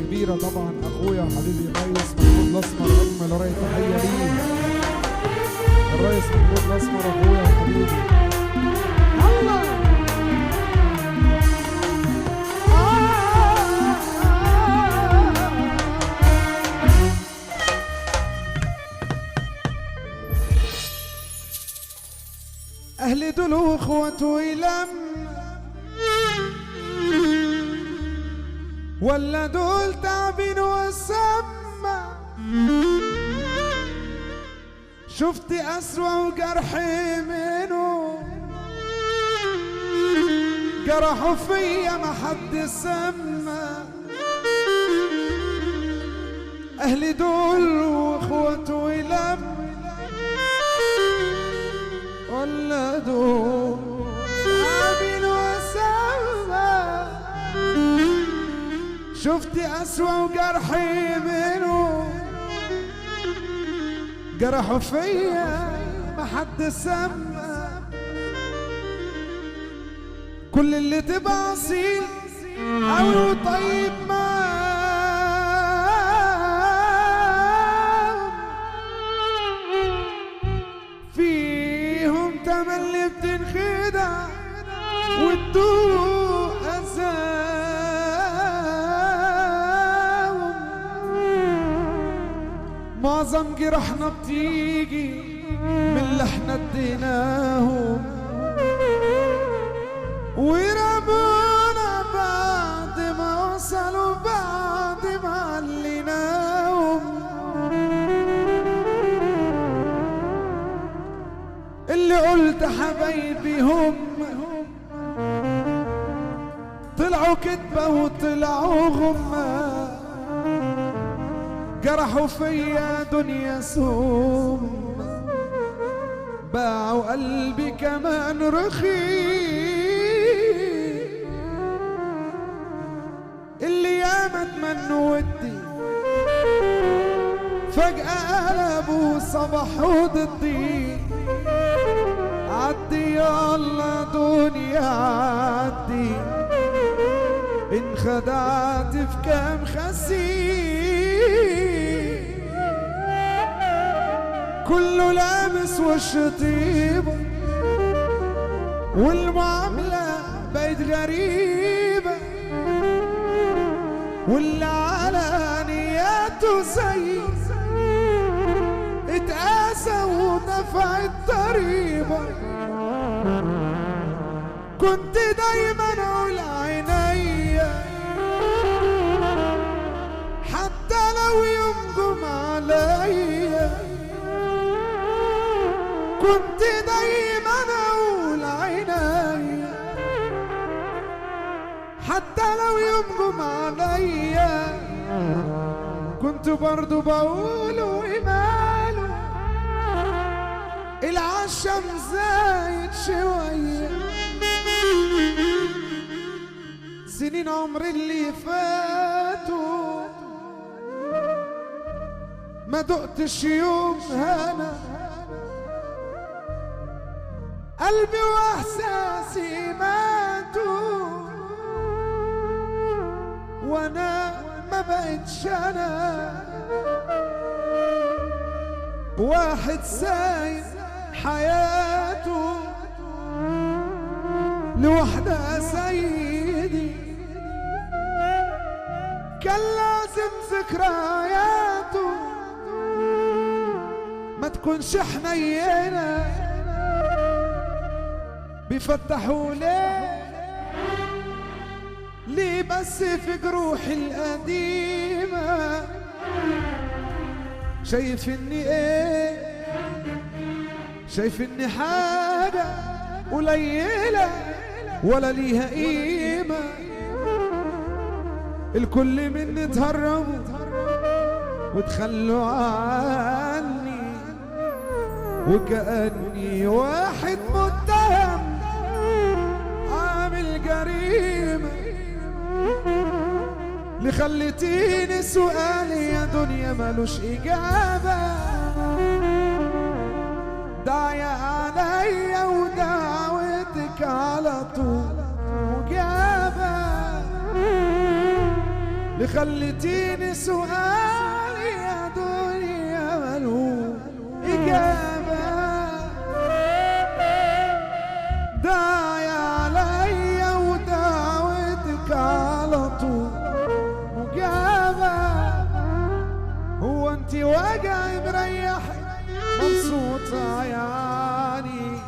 كبيرة طبعا اخويا وحبيبي الريس محمود الاسمر، اجمل رأي تحية ليه الريس محمود الاسمر اخويا وحبيبي. الله أهلي دول أخوة ويلم ولا دول تعبين وسمة؟ شفت أسوأ وجرحي منه، جرحوا فيا ما حد سمى. أهلي دول أخوة ويلم ولا دول تعبين وسمة؟ شفت أسوأ وجرحي منه، جرحوا فيا ما حد سمى. كل اللي تبقى أصيل أو طيب ما فيهم تملي بتنخدع وتدوق أذاهم. معظم جرحنا بتيجي من اللي احنا اديناهم، ورمونا بعد ما وصلوا بعد ما عليناهم. اللي قلت حبايبي هم طلعوا كدبة وطلعوا غمة، جرحوا فيا دنيا سوم، باعوا قلبي كمان رخيص. اللي ياما اتمنوا ودي فجأة قلبوا صبحوا ضدي. عدي يلا دنيا عدي، انخدعت في كام خسيس. كله لابس وش طيبة والمعاملة بقت غريبة، واللي على نياته زي اتقاسى ودفع الضريبة. كنت دايما اقول عينيا حتى لو ينجم عليا. كنت دايما اقول عينيا حتى لو ينجم عليا. كنت برضو بقول وماله العشم زايد شوية. سنين عمري اللي فاتوا ما دقتش يوم هنا، قلبي واحساسي ماتوا وانا ما بقتش انا. واحد سايب حياته لوحدها سيدي، كان لازم ذكرياته ما تكونش حنينة. بيفتحوا ليه بس في جروحي القديمة. شايف اني ايه، شايف اني حاجة قليلة ولا ليها قيمة. الكل مني تهربوا وتخلوا عني، وكأني واحد متهم عامل جريمة. اللي خليتيني سؤالي يا دنيا مالوش إجابة. داعية عليا ودعوتك على طول مجابة. اللي خليتيني سؤالي يا دنيا ملهوش إجابة، داعي عليا ودعوتك على طول مجابة. هو انت وجعي مريحك مبسوطة يعني،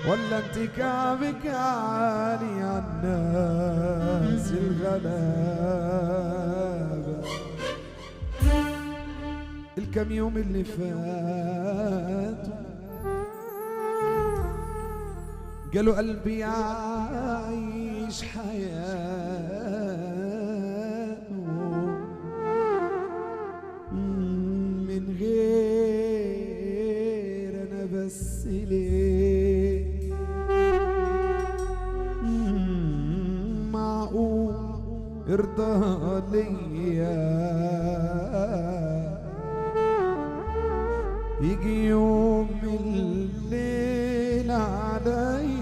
ولا انت كعبك عالي عالناس الغلابة؟ الكم يوم اللي فاتوا قالوا قلبي يعيش حياته من غير انا بس ليه؟ معقول ارضى ليا يجي يوم الليل عليا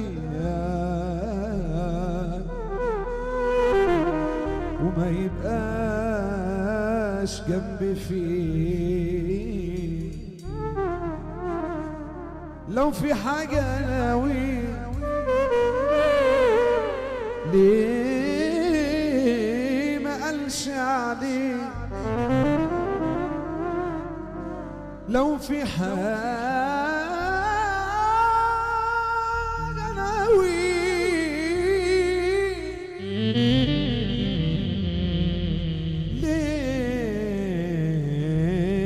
وما يبقاش جنبي فيه؟ لو في حاجة ناوي ليه ما قالش عليه؟ لو في حاجة ناوي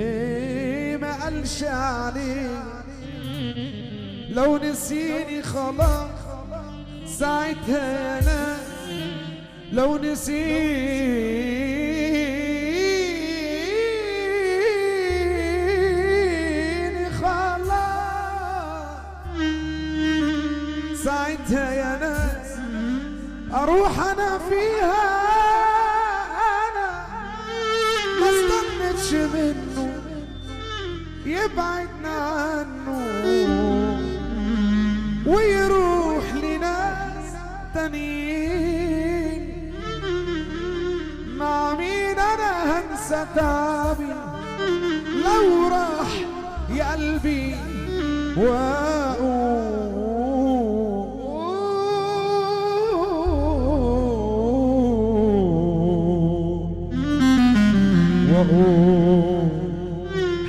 ليه ما قالش عليه؟ لو نسيني خلاص ساعتها انا، لو نسيني خلاص ساعتها يا ناس اروح انا فيها. انا ما استنتش منه يبعدنا عنه ويروح لناس تانيين. مع مين انا هنسى تعبي لو راح يا قلبي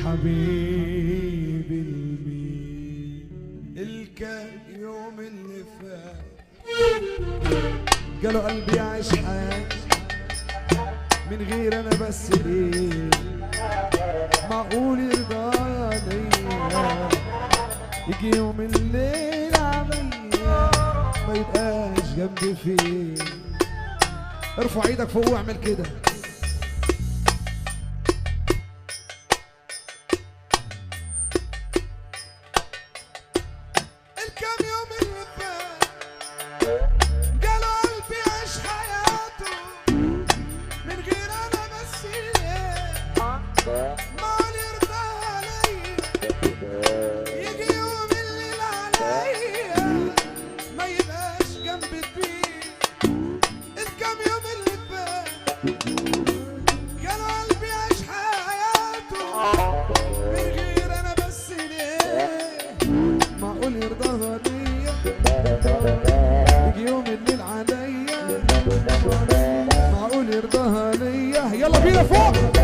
حبيبي المين. الكام يوم اللي فات قالوا قلبي عايش حياتي من غير انا بس ليه؟ معقول يرضى ليا يجي يوم الليل عليا ما يبقاش جنبي فيه؟ ارفع ايدك فوق واعمل كده. معقول يرضاها ليا؟ يلا بينا فوق.